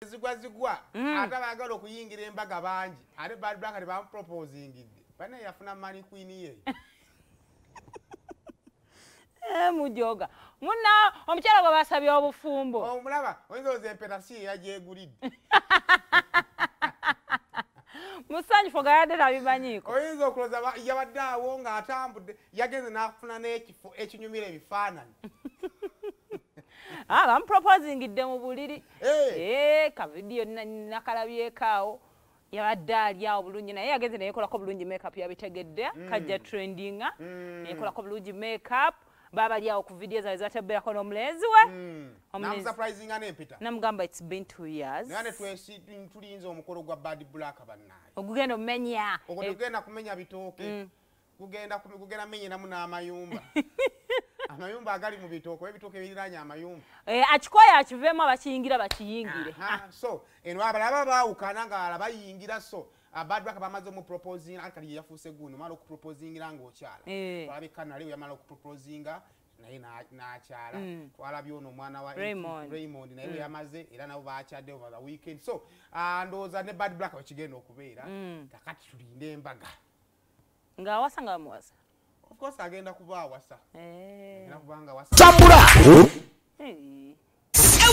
zigwa ate baagala okuyingira embaga bangi ate Bad Black ate bamuproposingidde bane yafuna Money Queen ye mujoga muna omukyala gwe basabye obufumbo omulaba oyinza oza empeta si yagyegulidde musanyufu nga yadde tabimanyiiko oyinza okuloza yabadde awo ng'atambudde yagenze n'afuna n'ekifo ekinyumira ebifaananyi bamuproposingidde mu buliri kavidiyo nakalabyekaawo yabadde ali awo bulungi naye yagenze nayekolako bulungi makeup yabitegedde kajja trendinga nayekolako bulungi makeup babali awo ku vidiyo zawe zateberako n'omulenzi we namugamba it's been 2 years tulinze omukolo gwa Bad Black bannaye ogugenda omumenya ogenda kumenya bitooke kugenda menyeramu n'amayumba amayumba agali mu bitooke ebitooke biriraanye amayumba akikoya akiveemu abakiyingira bakiyingire so eno abalaba baawukana nga bayingira so Bad Black bamaze omuproposing akali yafuuse guno mala okuproposingira ng'okyala olabika nali yamala okuproposinga naye n'akyala twalabye ono omwana wa Raymond naye yamaze era nabo baakyadde over the weekend so ndowooza ne Bad Black wekigenda okubeera kakati tulinde embaga ng'awasa nga bamuwasa of course agenda kuba awasa agenda kubanga awasa tambula